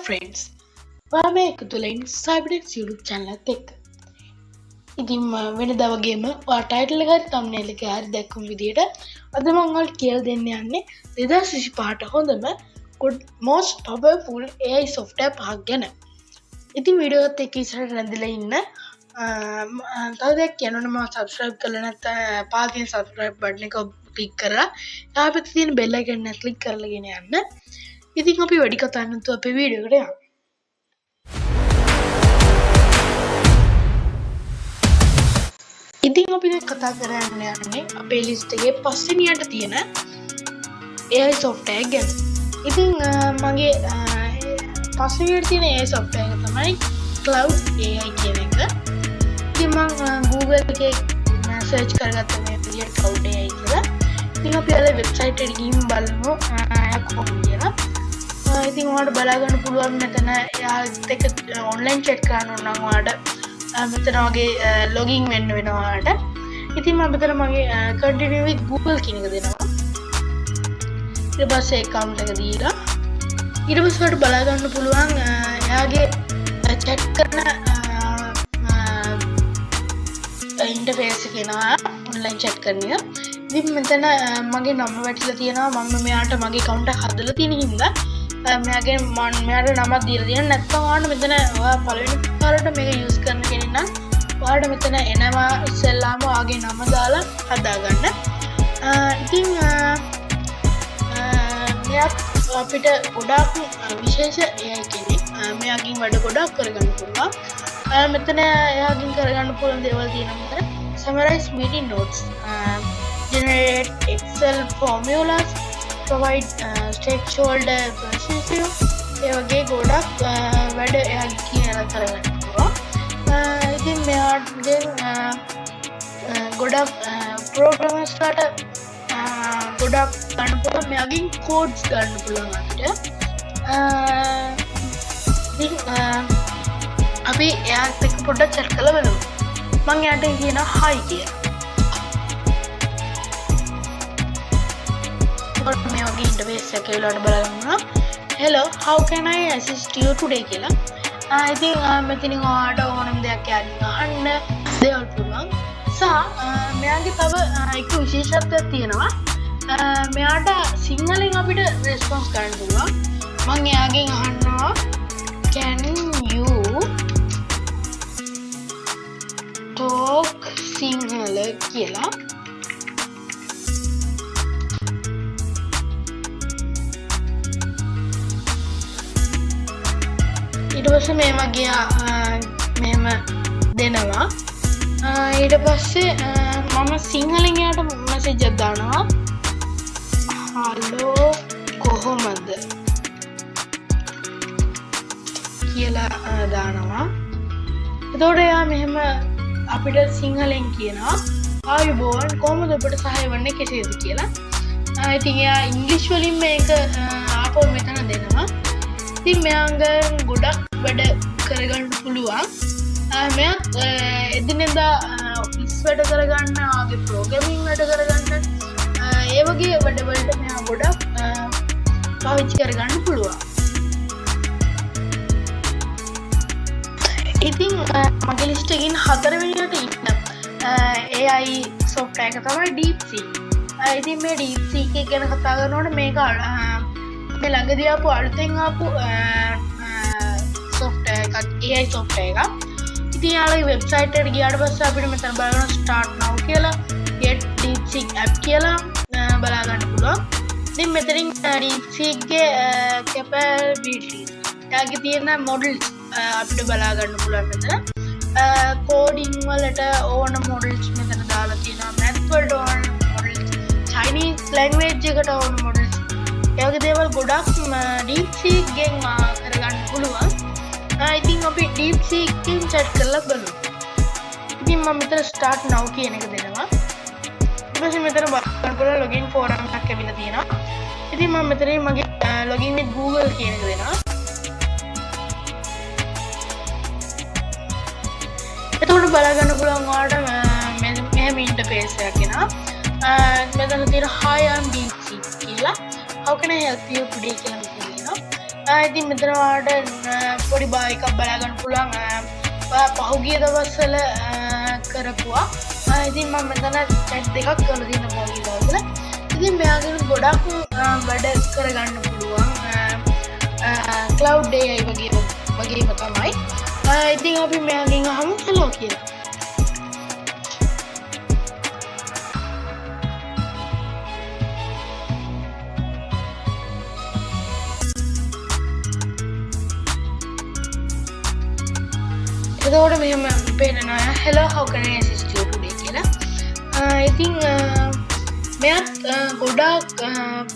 friends, welcome back to the Cyberdex YouTube channel එකත් එක්ක. ඉතින් වෙනදා වගේම ඔයා ටයිටල් එක හරි thumbnail එක හරි දැක්කුම් විදියට අද මම ඔයාලට කියලා දෙන්න යන්නේ 2025ට හොඳම most powerful AI software පහක් ගැන. ඉතින් වීඩියෝ එකත් එක්ක ඉස්සරහට රැඳිලා ඉන්න. තව දෙයක් කියන්න මම subscribe කරලා නැත්නම් පහළ තියෙන subscribe button එක click කරලා ඊට පස්සේ තියෙන bell icon එක click කරලාගෙන යන්න. ඉතින් අපි වැඩි කතා නැතුව අපේ වීඩියෝ එකට යමු. ඉතින් අපි දැන් කතා කරන්න යන්නේ අපේ list එකේ පස්වෙනියට තියෙන AI software ගැන. ඉතින් මගේ පස්වෙනියට තියෙන AI software එක තමයි Cloud AI කියන එක. ඉතින් මම Google එකේ search කරගත්ත මේ විදියට Cloud AI කියලා. ඉතින් අපි අර website එකට ගිහින් බලමු කොහොමද කියලා. ඉතින් ඔයාලට බලා ගන්න පුළුවන් මෙතන එයාත් එක්ක ඔන්ලයින් chat කරන්න ඕන නම් ඔයාලට මෙතන වගේ login වෙන්න වෙනවා ඔයාලට. ඉතින් මම මෙතන මගේ continue with Google කියන එක දෙනවා. ඊට පස්සේ account එක දීලා ඊට පස්සේ ඔයාලට බලා ගන්න පුළුවන් එයාගේ chat කරන interface එක එනවා online chat කරන එක. ඉතින් මෙතන මගේ නම වැටිලා තියෙනවා. මම මෙයාට මගේ account එක හදලා තියෙන හින්දා මෙයාගේ මෙයාට නමක් දීලා තියෙනවා. නැත්නම් ඔයාලට මෙතන ඔයා පළවෙනි පාරට මේක යූස් කරන කෙනෙක් නම් ඔයාලට මෙතන එනවා ඉස්සෙල්ලාම ඔයාගේ නම දාලා හදාගන්න. ඉතින් මෙයාත් අපිට ගොඩාක් විශේෂ AI කෙනෙක්. මෙයාගෙන් වැඩ ගොඩාක් කරගන්න පුළුවන්. මෙතන එයාගෙන් කරගන්න පුළුවන් දේවල් තියෙනවා. මෙතන summarize meeting notes, generate Excel formulas, provide stakeholder perspective. ඒ වගේ ගොඩක් වැඩ එයාගේ කියලා කරගන්න පුළුවන්. ඉතින් මෙයාගෙන් ගොඩක් programmersලාට ගොඩක් ගන්න පුළුවන්. මෙයාගෙන් codes ගන්න පුළුවන් අපිට. ඉතින් අපි එයාත් එක්ක පොඩ්ඩක් chat කරලා බලමු. මම එයාට කියනවා hi කියලා. මේ වගේ interface එක විලාට බලන්න. Hello, how can I assist you today කියලා. ඉතින් මෙතනින් ඔයාලට ඕනම දෙයක් යන්න අහන්න දේවල් පුළුවන්. මෙයාගේ තව එක විශේෂත්වයක් තියෙනවා. මෙයාට සිංහලෙන් අපිට response කරන්න පුළුවන්. මම එයාගෙන් අහනවා can you talk සිංහල කියලා. ඊට පස්සේ මේ වගේ මෙහෙම දෙනවා. ඊට පස්සේ මම සිංහලෙන් එයාට මැසේජ් එකක් දානවා. හලෝ කොහොමද කියලා දානවා. එතකොට එයා මෙහෙම අපිට සිංහලෙන් කියනවා ආයුබෝවන් කොහොමද ඔබට සහාය වෙන්නේ කෙසේද කියලා. ඉතින් එයා ඉංග්‍රීසි වලින් මේක ආපහු මෙතන දෙනවා. ඉතින් මෙයාගෙන් ගොඩක් වැඩ කරගන්න පුළුවන්. මෙයාත් එදිනෙදා ඔෆිස් වැඩ කරගන්න, ආගේ ප්‍රෝග්‍රෑමින් වැඩ කරගන්න, ඒ වගේ වැඩවලට මෙයා ගොඩක් පාවිච්චි කරගන්න පුළුවන්. ඉතින් මගේ ලිස්ට් එකකින් 4 වෙනියට ඉන්න AI software එක තමයි DeepSeek. ඉතින් මේ DeepSeek එක ගැන කතා කරනකොට මේක මේ ළඟදී ආපු අලුතෙන් ආපු software එකක්, AI software එකක්. ඉතින් යාළුවෝ වෙබ්සයිට් එකට ගියාට පස්සේ අපිට මෙතන බලන්න start now කියලා get DeepSeek app කියලා බලා ගන්න පුළුවන්. ඉතින් මෙතනින් DeepSeek ගේ capabilities යාගේ තියෙන models අපිට බලා ගන්න පුළුවන්. මෙතන coding වලට ඕන models මෙතන දාලා තියෙනවා. math වලට ඕන models, Chinese language එකට ඕන models. ඒ වගේ දේවල් ගොඩක් DeepSeek ගෙන් කරගන්න පුළුවන්. ඉතින් අපි DeepSeek එකෙන් chat කරලා බලමු. ඉතින් මම මෙතන start now කියන එක දෙනවා. ඊට පස්සේ මෙතන බලන්න පුළුවන් login form එකක් ඇවිල්ලා තියෙනවා. ඉතින් මම මෙතනින් මගේ login with Google කියන එක දෙනවා. එතකොට බලා ගන්න පුළුවන් ඔයාලට මෙහෙම interface එකක් එනවා. මෙතන තියෙන hi I'm DeepSeek කියලා. how can I help you today කියලා තියෙනවා. ඉතින් මෙතන ඔයාලට පොඩි බා එකක් බලා ගන්න පුළුවන් පහුගිය දවස්වල කරපුවා. ඉතින් මම මෙතන chat දෙකක් කරලා තියෙනවා පහුගිය දවස්වල. ඉතින් මෙයාගෙන ගොඩක් වැඩ කරගන්න පුළුවන් cloud AI වගේම තමයි. ඉතින් අපි මෙයාගෙන් අහමු hello කියලා. එතකොට මෙහෙම පේනවා hello how can I assist you today කියලා. ඉතින් මෙයාත් ගොඩාක්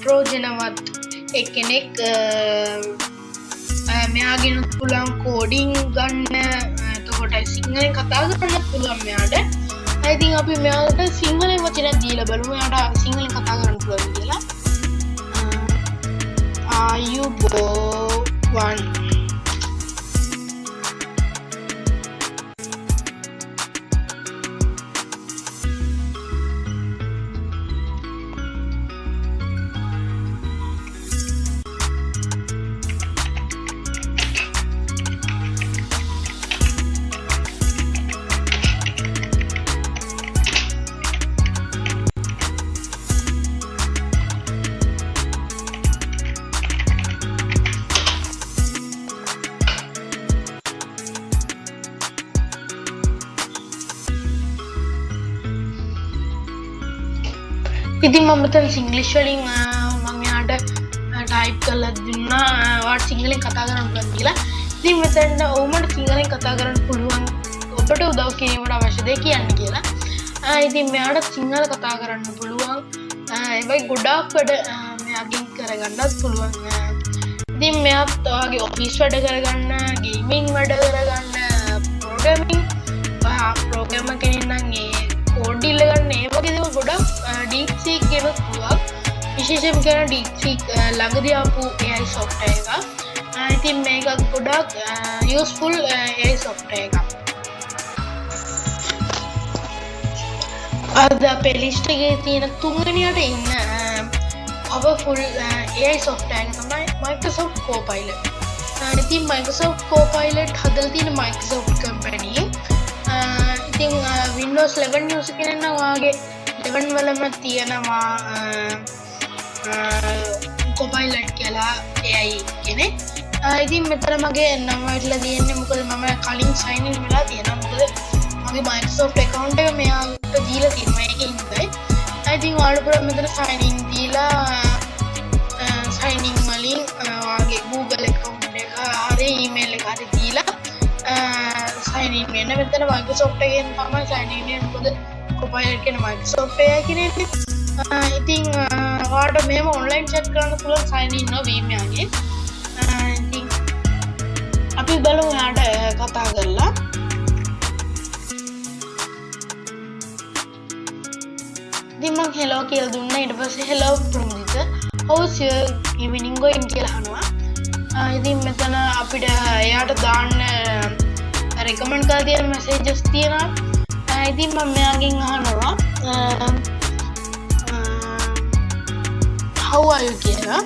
ප්‍රයෝජනවත් එක්කෙනෙක්. මෙයාගෙන පුළුවන් කෝඩින් ගන්න, එතකොට සිංහලෙන් කතා කරන්න පුළුවන් මෙයාට. ඉතින් අපි මෙයාට සිංහලෙන් වචනයක් දීලා බලමු එයාට සිංහලෙන් කතා කරන්න පුළුවන් කියලා. ආයුබෝවන්. ඉතින් මම මෙතන සිංග්ලිෂ් වලින් මම යාට ටයිප් කරලා දුන්නා ඔයාට සිංහලෙන් කතා කරන්න පුළුවන් කියලා. ඉතින් මෙතන ඔවුන්ට සිංහලෙන් කතා කරන්න පුළුවන් ඔබට උදව් කිරීමට අවශ්‍ය දේ කියන්න කියලා. ඉතින් මෙයාට සිංහල කතා කරන්න පුළුවන්. ඒවයි ගොඩාක් වැඩ මෙයාගෙන් කරගන්නත් පුළුවන්. ඉතින් මෙයාත් ඔයාගේ ඔෆිස් වැඩ කරගන්න, ගේමින් වැඩ කරගන්න, ප්‍රෝග්‍රෑමර් කෙනෙක් නම් ඒ කෝඩ් ඩීල් ගන්න ඒ වගේ දේවල් ගොඩක් DeepSeek එකේ පුළුවන්. විශේෂයෙන්ම කියන DeepSeek ළඟදී ආපු AI software එක. ඉතින් මේක ගොඩක් useful AI software එකක්. අද අපේ ලිස්ට් එකේ තියෙන තුන්වෙනියට ඉන්න powerful AI software එක තමයි Microsoft Copilot. ඉතින් Microsoft Copilot හදලා තියෙන Microsoft company. ඉතින් Windows 11 user කෙනෙක් නම් ඔයාගේ 11 වලම තියෙනවා Copilot කියලා AI කෙනෙක්. ඉතින් මෙතන මගේ නම වැටලා තියෙන්නේ මොකද මම කලින් sign in වෙලා තියෙනවා. මොකද මගේ Microsoft account එක මෙයාට දීලා තියෙනවා. ඒකේ ඉඳයි. ඉතින් ඔයාලා පුළුවන් මෙතන sign in දීලා sign in වලින් ඔයාගේ Google account එක හරි email එක හරි දීලා sign in වෙන්න. මෙතන Microsoft එකෙන් තමයි sign in වෙන්නේ. මොකද Copilot කියන Microsoft AI කෙනෙක්. ඉතින් ඔයාලට මෙහෙම online chat කරන්න පුළුවන් sign in නොවීම යන්නේ. ඉතින් අපි බලමු ඔයාලට කතා කරලා. ඉතින් මම hello කියලා දුන්නා. ඊට පස්සේ hello Promdita, how's your evening going කියලා අහනවා. ඉතින් මෙතන අපිට එයාට දාන්න recommend කරලා තියෙන messages තියෙනවා. ඉතින් මම මෙයාගෙන් අහනවා how are you කියලා.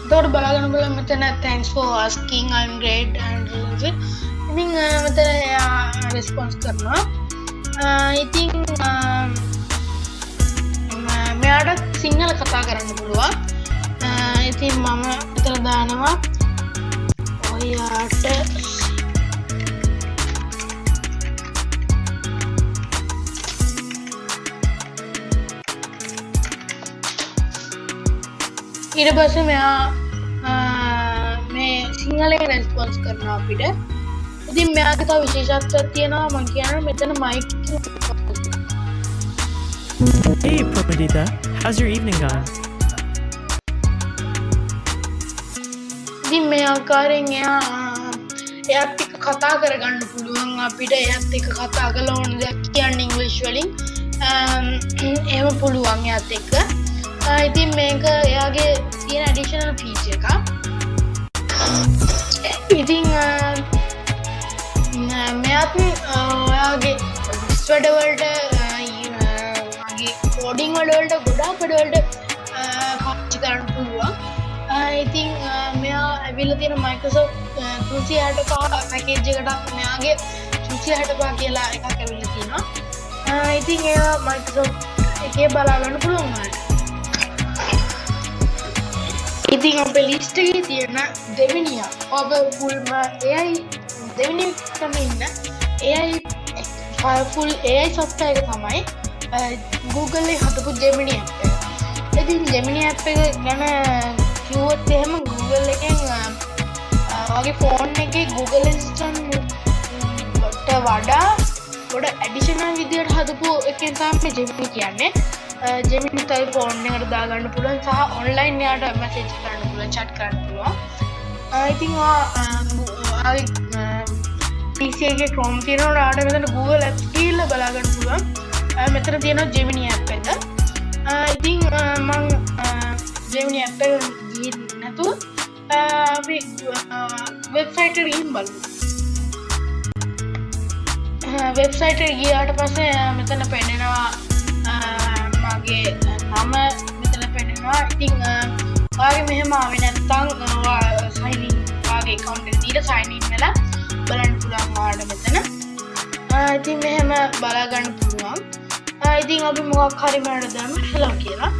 එතකොට බලාගන්න බලන්න මෙතන thanks for asking I'm great and ඉතින් මෙතන එයා response කරනවා. ඉතින් මෙයාට සිංහල කතා කරන්න පුළුවන්. ඉතින් මම මෙතන දානවා ඔයාට ඊට පස්සේ මෙයා මේ සිංහලෙන් රෙස්පොන්ස් කරනවා අපිට. ඉතින් මෙයාගේ තව විශේෂත්වයක් තියෙනවා. මම කියනවා මෙතන mic. Hey Promdita, how's your evening gone? ඉතින් මේ ආකාරයෙන් එයාත් එක්ක කතා කරගන්න පුළුවන් අපිට. එයාත් එක්ක කතා කරලා ඕන දෙයක් කියන්න ඉංග්‍රීසි වලින් එහෙම පුළුවන් එයාත් එක්ක. ඉතින් මේක එයාගේ තියෙන ඇඩිෂනල් ෆීචර් එකක්. ඉතින් මෙයාත් ඔයාගේ වැඩවලට යාගේ කෝඩින් වලට ගොඩාක් වැඩවලට පාවිච්චි කරන්න පුළුවන්. ඉතින් මෙයා ඇවිල්ලා තියෙන Microsoft 365 පැකේජ් එකකට මෙයාගේ 365 කියලා එකක් ඇවිල්ලා තියෙනවා. ඉතින් ඒවා Microsoft එකේ බලා ගන්න පුළුවන් වුණාට. ඉතින් අපේ ලිස්ට් එකේ තියෙන දෙවෙනි powerful AI දෙවෙනි එකම ඉන්න AI powerful AI software එක තමයි Google එක හදපු Gemini app එක. ඉතින් Gemini app එක ගැන කිව්වොත් එහෙම Google එකෙන් ඔයාගේ ෆෝන් එකේ Google Assistant වට වඩා පොඩ ඇඩිෂනල් විදියට හදපු එකෙන් තමයි Gemini කියන්නේ. Gemini තයි ෆෝන් එකට දාගන්න පුළුවන් සහ ඔන්ලයින් එයාට මැසේජ් කරන්න පුළුවන්, chat කරන්න පුළුවන්. ඉතින් ඔයාගේ PC එකේ Chrome තියෙනවා ඔයාලට මෙතන Google Apps කියලා බලා ගන්න පුළුවන්. මෙතන තියෙනවා Gemini app එක. ඉතින් මම Gemini app එක ගිහින් නැතුව අපි වෙබ්සයිට් එකට ගිහින් බලමු. වෙබ්සයිට් එකට ගියාට පස්සේ මෙතන පෙන්නනවා මගේ නම මෙතන පෙන්නනවා. ඉතින් ඔයාගේ මෙහෙම ආවේ නැත්නම් sign in ඔයාගේ account එක දීලා sign in වෙලා බලන්න පුළුවන් ඔයාලට මෙතන. ඉතින් මෙහෙම බලා ගන්න පුළුවන්. ඉතින් අපි මොකක් හරි මෙයාට දාමු hello කියලා.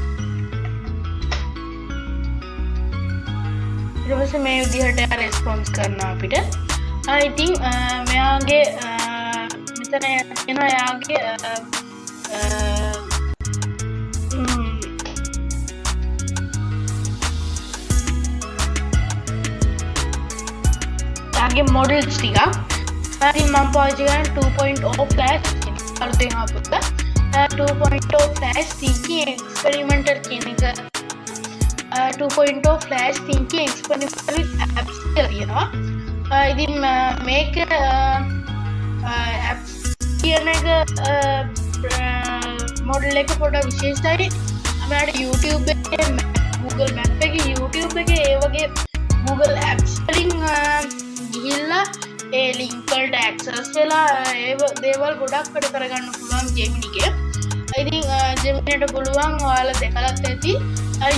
ඊට පස්සේ මේ විදිහට response කරනවා අපිට. ඉතින් මෙයාගේ මෙතන එනවා එයාගේ යාගේ models ටික. ඉතින් මම පාවිච්චි කරන්නේ 2.0 flash අලුතෙන් ආපුත් 2.0 flash thinking experimental කියන එක 2.0 flash thinking experimental apps කියනවා. ඉතින් මේක apps කියන එක model එක පොඩ විශේෂයි. අපිට YouTube එකේ Google Map එකේ YouTube එකේ ඒ වගේ Google Apps වලින් ගිහිල්ලා ඒ link වලට access වෙලා ඒ දේවල් ගොඩක් වැඩ කරගන්න පුළුවන් Gemini එකේ. ඉතින් Gemini ට පුළුවන් ඔයාලා දැකලත් ඇති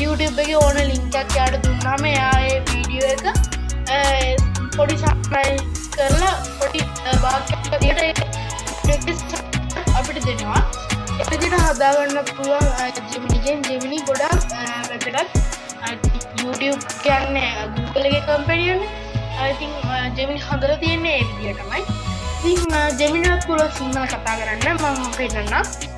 YouTube එකේ ඕන link එකක් යාට දුන්නාම එයා ඒ වීඩියෝ එක පොඩි සබ්ස්ක්‍රයිබ් කරලා පොඩි වාක්‍යයක් විදියට අපිට දෙනවා. ඒ විදිහට හදාගන්න පුළුවන් Gemini එකෙන්. Gemini ගොඩක් වැදගත්. YouTube කියන්නේ Google එකේ කම්පැනි එකනේ. I think Gemini හදලා තියෙන්නේ ඒ විදිහටමයි. ඉතින් Gemini එකත් පුළුවන් සිංහල කතා කරන්න මම පෙන්නන්නම්.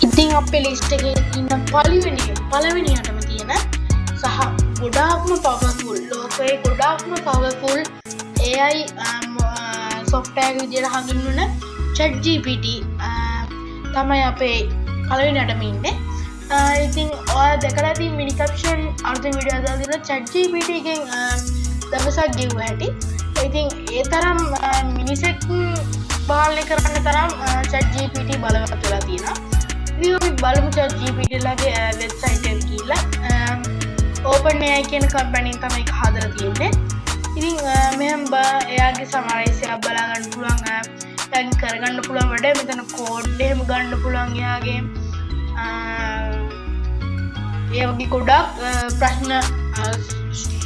ඉතින් අපේ ලිස්ට් එකේ ඉන්න පළවෙනියටම තියෙන සහ ගොඩාක්ම පවර්ෆුල් ලෝකයේ ගොඩාක්ම පවර්ෆුල් AI software විදියට හඳුන්වන ChatGPT තමයි අපේ පළවෙනියටම ඉන්නේ. ඉතින් ඔයා දැකලා තියෙන මිනි කැප්ෂන් අලුතෙන් වීඩියෝ දාලා තියෙන ChatGPT එකෙන් දවසක් ගෙවුව හැටි. ඉතින් ඒ තරම් මිනිසෙක් පාලනය කරන්න තරම් ChatGPT බලවත් වෙලා තියෙනවා. ඉතින් අපි බලමු ChatGPT ලගේ වෙබ්සයිට් එකට ගිහිල්ලා OpenAI කියන කම්පැනි තමයි ඒක හදලා තියෙන්නේ. ඉතින් මෙහෙම එයාගේ සමරයිස් එකක් බලා ගන්න පුළුවන්. දැන් කරගන්න පුළුවන් වැඩ මෙතන කෝඩ් එහෙම ගන්න පුළුවන් එයාගේ. ඒ වගේ ගොඩක් ප්‍රශ්න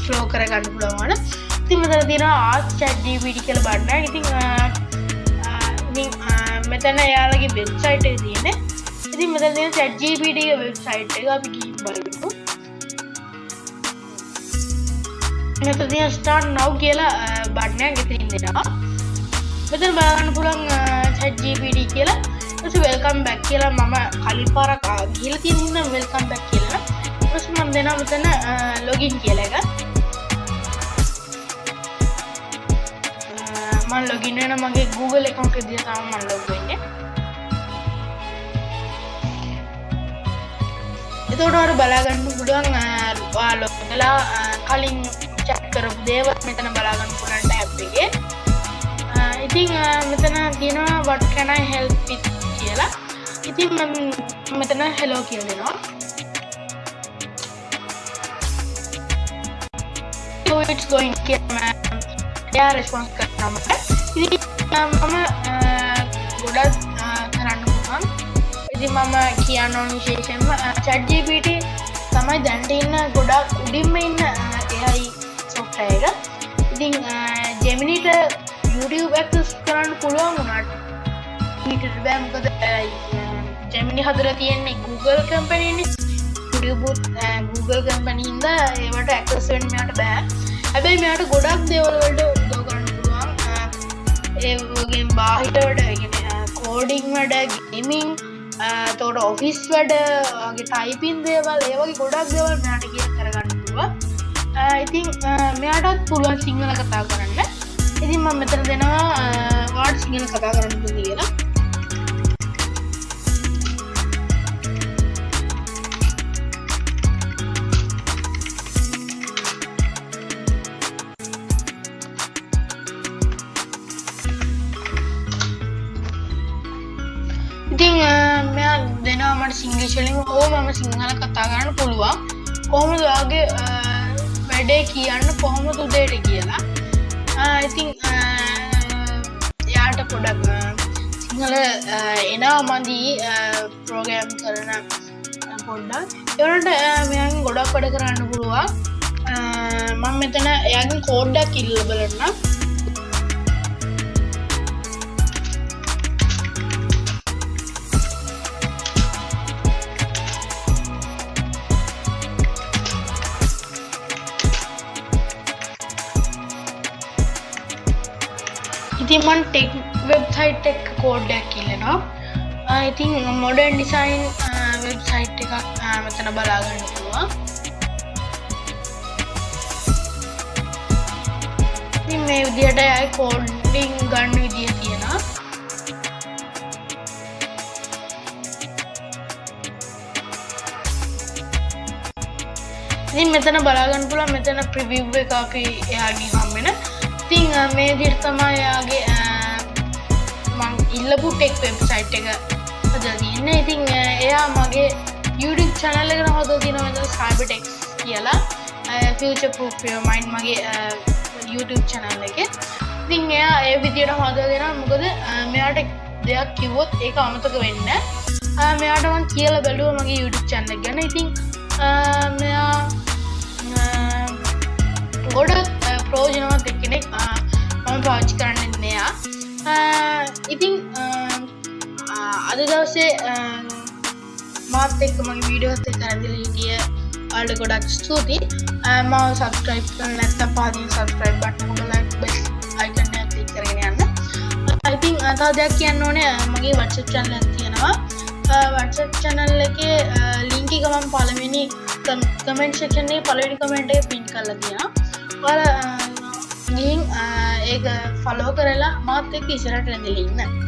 ෆ්ලෝ කරගන්න පුළුවන්. ඉතින් මෙතන තියෙනවා ask ChatGPT කියලා බටන් එක. ඉතින් මෙතන එයාලගේ වෙබ්සයිට් එක තියෙන්නේ. ඉතින් මෙතන තියෙන ChatGPT ගේ වෙබ්සයිට් එක අපි ගිහින් බලමු. මෙතන තියෙන start now කියලා බටන් එකක් ඉතින් දෙනවා. මෙතන බලන්න පුළුවන් ChatGPT කියලා. ඊට වෙල්කම් බෑක් කියලා මම කලින් පාරක් ගිහලා තියෙන හින්දා වෙල්කම් බෑක් කියලා. ඊට මම දෙනවා මෙතන ලොගින් කියලා එක. මම ලොගින් වෙන මගේ Google account එක දිහා තමයි මම ලොග් වෙන්නේ. එතකොට ඔයාලා බලා ගන්න පුළුවන් ඔයාලා කලින් චෙක් කරපු දේවල් මෙතන බලා ගන්න පුළුවන් ටැබ් එකේ. ඉතින් මෙතන තියෙනවා what can I help with කියලා. ඉතින් මම මෙතන hello කියලා දෙනවා. So it's going කියලා එයා response කරනවා මට. ඉතින් මම ගොඩක් කරන්න පුළුවන්. ඉතින් මම කියන්න ඕන විශේෂයෙන්ම ChatGPT තමයි දැනට ඉන්න ගොඩක් උඩින්ම ඉන්න AI software එක. ඉතින් Geminiට YouTube access කරන්න පුළුවන් වුණාට ඊට බෑ මොකද Gemini හදලා තියෙන්නේ Google company නේ. YouTube Google company හින්දා ඒවට access වෙන්න මෙයාට බෑ. හැබැයි මෙයාට ගොඩක් දේවල් වලට උදව් කරන්න පුළුවන්. ඒ වගේම බාහිර වැඩ, ඒ කියන්නේ coding වැඩ, gaming, එතකොට office වැඩ, වගේ typing දේවල්, ඒ වගේ ගොඩක් දේවල් මෙයාට කියලා කරගන්න පුළුවන්. ඉතින් මෙයාටත් පුළුවන් සිංහල කතා කරන්න. ඉතින් මම මෙතන දෙනවා වාඩ් සිංහල කතා කරන්න පුළුවන් කියලා. ඉතින් මෙයා දෙනවා මට සිංග්ලිෂ් වලින් මම සිංහල කතා කරන්න පුළුවන්. කොහොමද ඔයාගේ වැඩේ කියන්න කොහොමද උදේට කියලා. ඉතින් එයාට පොඩක් සිංහල එනවා මදි ප්‍රෝග්‍රෑම් කරන පොඩ්ඩක්. ඒවලට මෙයාගෙන් ගොඩක් වැඩ කරන්න පුළුවන්. මම මෙතන එයාගෙන් කෝඩ් එකක් ඉල්ලලා බලන්න. ඉතින් මම ටෙක් වෙබ්සයිට් එක කෝඩ් එකක් ඉල්ලනවා. ඉතින් මොඩර්න් ඩිසයින් වෙබ්සයිට් එකක් මෙතන බලා ගන්න පුළුවන්. ඉතින් මේ විදිහට ආයි කෝඩින් ගන්න විදිය තියෙනවා. ඉතින් මෙතන බලා ගන්න පුළුවන් මෙතන ප්‍රිවිව් එක අපි එයාගෙන් හම්බෙන. ඉතින් මේ විදිහට තමයි එයාගේ මම ඉල්ලපු ටෙක් වෙබ්සයිට් එක හදලා තියෙන්නේ. ඉතින් එයා මගේ YouTube channel එක නම් හදලා තියෙනවා මෙතන cybertech කියලා. future proof your mind මගේ YouTube channel එකේ. ඉතින් එයා ඒ විදිහට හදලා දෙනවා. මොකද මෙයාට දෙයක් කිව්වොත් ඒක අමතක වෙන්නේ නැහැ. මෙයාට මම කියලා බැලුවා මගේ YouTube channel එක ගැන. ඉතින් මෙයා ගොඩක් ප්‍රයෝජනවත් කෙනෙක්. මම පාවිච්චි කරන්නේ මෙයා. ඉතින් අද දවසේ මාත් එක්ක මගේ වීඩියෝස් එක කරලා හිටිය ඔයාලට ගොඩක් ස්තුතියි. මම subscribe කරලා නැත්නම් පාදින් subscribe button එක බලලා bell icon එක click කරගෙන යන්න. ඉතින් තව දෙයක් කියන්න ඕනේ මගේ WhatsApp channel එකක් තියෙනවා. WhatsApp channel එකේ link එක මම පළවෙනි comment section එකේ පළවෙනි comment එකේ pin කරලා තියෙනවා. ඔයාලා ගිහින් ඒක follow කරලා මාත් එක්ක ඉස්සරහට ඇඳලා ඉන්න.